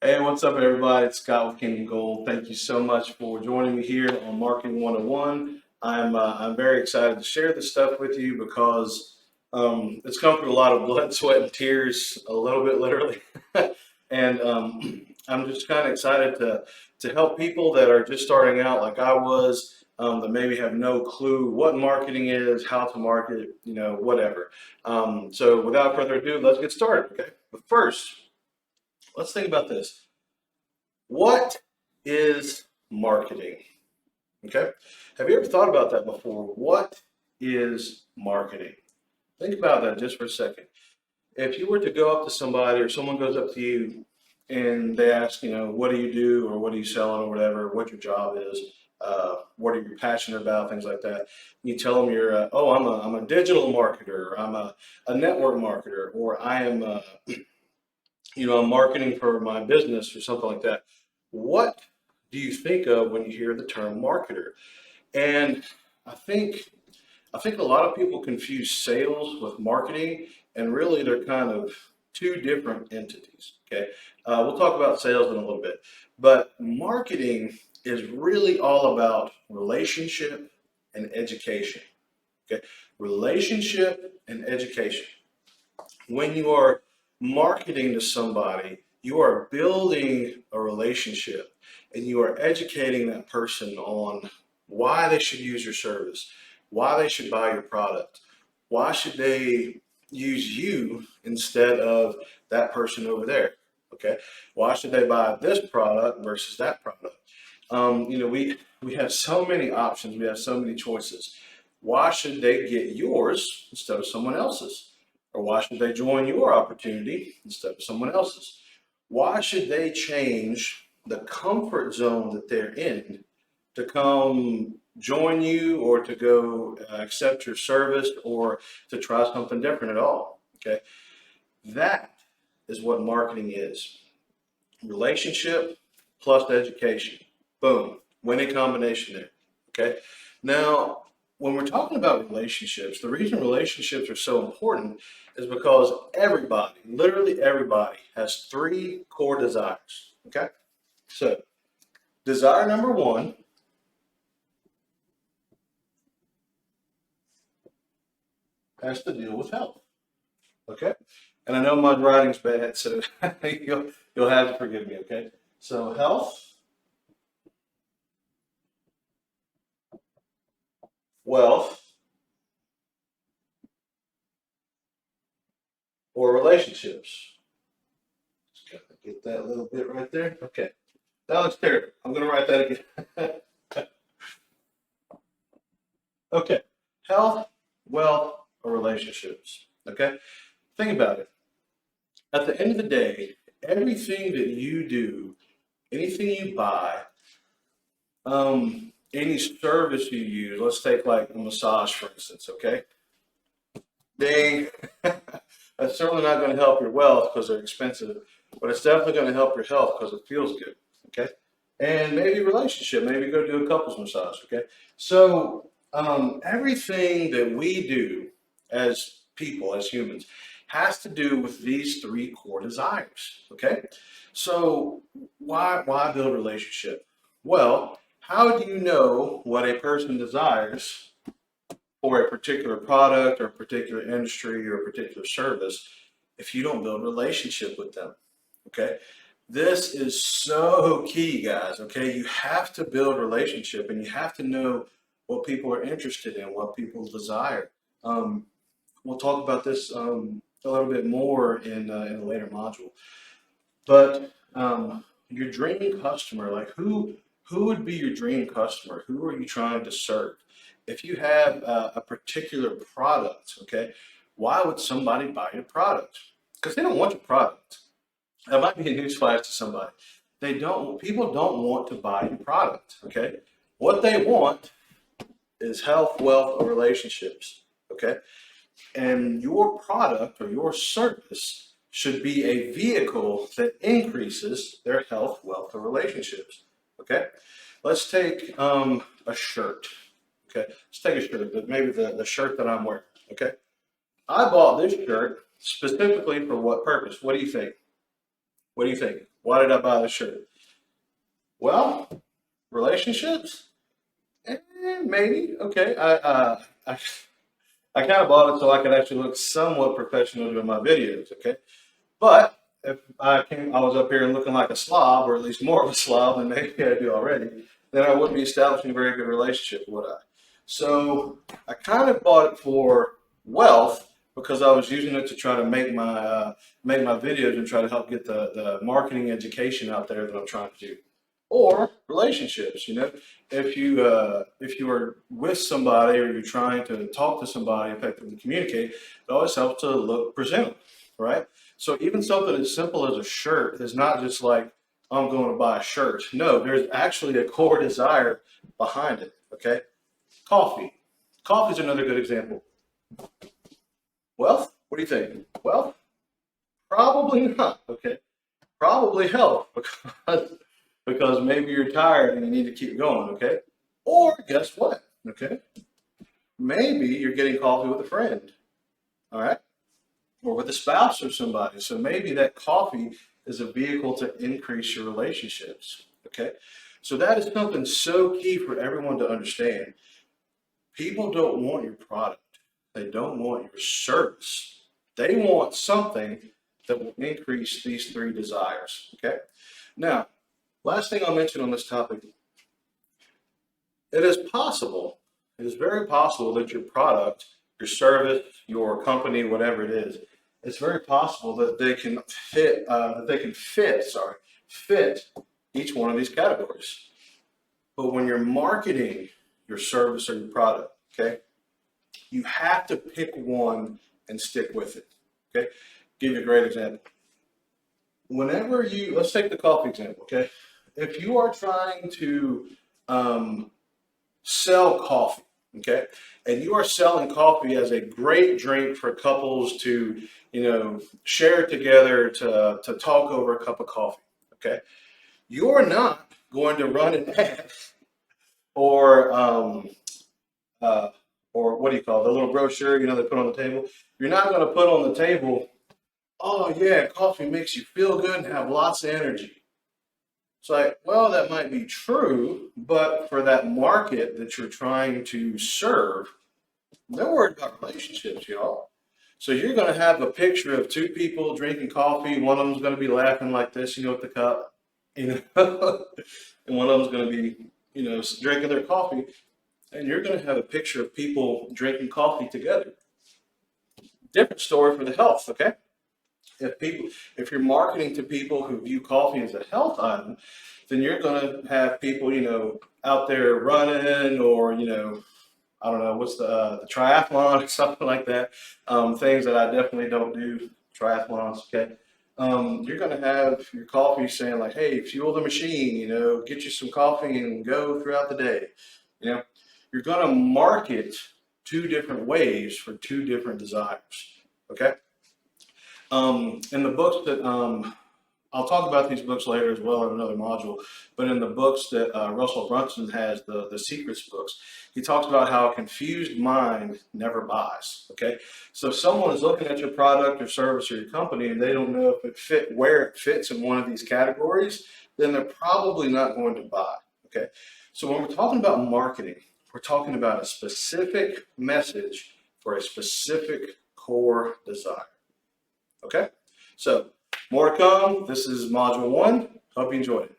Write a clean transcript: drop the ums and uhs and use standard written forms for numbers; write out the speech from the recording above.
Hey, what's up, everybody? It's Scott with Kingdom Gold. Thank you so much for joining me here on Marketing 101. I'm very excited to share this stuff with you because it's come through a lot of blood, sweat, and tears, a little bit literally. and I'm just kind of excited to help people that are just starting out, like I was, that maybe have no clue what marketing is, how to market, whatever. So, without further ado, let's get started. Okay, but first, let's think about this. What is marketing? Okay. Have you ever thought about that before? What is marketing? Think about that just for a second. If you were to go up to somebody or someone goes up to you and they ask, what do you do or what are you selling or whatever, what your job is, what are you passionate about, things like that. You tell them I'm a digital marketer, or I'm a network marketer, or I am I'm marketing for my business or something like that. What do you think of when you hear the term marketer? And I think I think a lot of people confuse sales with marketing, and really they're kind of two different entities. Okay, we'll talk about sales in a little bit, but marketing is really all about relationship and education. Okay, relationship and education. When you are marketing to somebody, you are building a relationship and you are educating that person on why they should use your service, why they should buy your product, why should they use you instead of that person over there. Okay, why should they buy this product versus that product? We have so many options, we have so many choices. Why should they get yours instead of someone else's? Or why should they join your opportunity instead of someone else's? Why should they change the comfort zone that they're in to come join you or to go accept your service or to try something different at all? Okay. That is what marketing is. Relationship plus education. Boom. Winning combination there. Okay. Now, when we're talking about relationships, the reason relationships are so important is because everybody, literally everybody, has three core desires. Okay. So, desire number one has to deal with health. Okay. And I know my writing's bad, so you'll have to forgive me. Okay. So, health, wealth, or relationships. Just gotta get that little bit right there. Okay. That looks terrible. I'm going to write that again. Okay. Health, wealth, or relationships. Okay. Think about it. At the end of the day, everything that you do, anything you buy, any service you use, let's take like a massage, for instance. Okay. They, that's certainly not going to help your wealth because they're expensive, but it's definitely going to help your health because it feels good. Okay. And maybe relationship, maybe go do a couples massage. Okay. So everything that we do as people, as humans, has to do with these three core desires. Okay. So why build a relationship? Well, how do you know what a person desires for a particular product or a particular industry or a particular service if you don't build a relationship with them? Okay. This is so key, guys. Okay. You have to build a relationship and you have to know what people are interested in, what people desire. Um, we'll talk about this a little bit more in a later module. But your dream customer, like who would be your dream customer? Who are you trying to serve? If you have a particular product, okay, why would somebody buy your product? Because they don't want your product. That might be a newsflash to somebody. They don't. People don't want to buy your product. Okay, what they want is health, wealth, or relationships. Okay, and your product or your service should be a vehicle that increases their health, wealth, or relationships. Okay, let's take a shirt. Okay, let's take a shirt, but maybe the shirt that I'm wearing. Okay, I bought this shirt specifically for what purpose? What do you think? What do you think? Why did I buy the shirt? Well, relationships? Maybe. Okay. I kind of bought it so I could actually look somewhat professional doing my videos. Okay. But if I was up here and looking like a slob, or at least more of a slob than maybe I do already, then I wouldn't be establishing a very good relationship, would I? So I kind of bought it for wealth because I was using it to try to make my videos and try to help get the marketing education out there that I'm trying to do. Or relationships, if you are with somebody or you're trying to talk to somebody, effectively communicate, it always helps to look presentable, right? So even something as simple as a shirt is not just like, I'm going to buy a shirt. No, there's actually a core desire behind it. Okay. Coffee. Coffee is another good example. Wealth? What do you think? Wealth? Probably not. Okay. Probably health because maybe you're tired and you need to keep going. Okay. Or guess what? Okay. Maybe you're getting coffee with a friend. All right. Or with a spouse or somebody. So maybe that coffee is a vehicle to increase your relationships. Okay. So that is something so key for everyone to understand. People don't want your product. They don't want your service. They want something that will increase these three desires. Okay. Now, last thing I'll mention on this topic, it is possible, it is very possible that your product, your service, your company, whatever it is, it's very possible that they can fit each one of these categories. But when you're marketing your service or your product, okay, you have to pick one and stick with it. Okay, give you a great example. Let's take the coffee example. Okay, if you are trying to sell coffee, okay, and you are selling coffee as a great drink for couples to, share together to talk over a cup of coffee, okay, you're not going to run an ad or uh, or what do you call it, the little brochure, they put on the table. You're not going to put on the table, oh yeah, coffee makes you feel good and have lots of energy. It's like, well, that might be true, but for that market that you're trying to serve, they're worried about relationships, y'all. So you're going to have a picture of two people drinking coffee. One of them's going to be laughing like this, with the cup, and one of them's going to be, drinking their coffee. And you're going to have a picture of people drinking coffee together. Different story for the health, okay? If you're marketing to people who view coffee as a health item, then you're going to have people, out there running, or, I don't know, what's the triathlon or something like that. Things that I definitely don't do, triathlons, okay? You're going to have your coffee saying like, hey, fuel the machine, get you some coffee and go throughout the day. You know, you're going to market two different ways for two different desires, okay? In the books that I'll talk about these books later as well in another module, but in the books that Russell Brunson has, the Secrets books, he talks about how a confused mind never buys, okay? So if someone is looking at your product or service or your company and they don't know where it fits in one of these categories, then they're probably not going to buy, okay? So when we're talking about marketing, we're talking about a specific message for a specific core desire. Okay, so more to come. This is module 1. Hope you enjoyed it.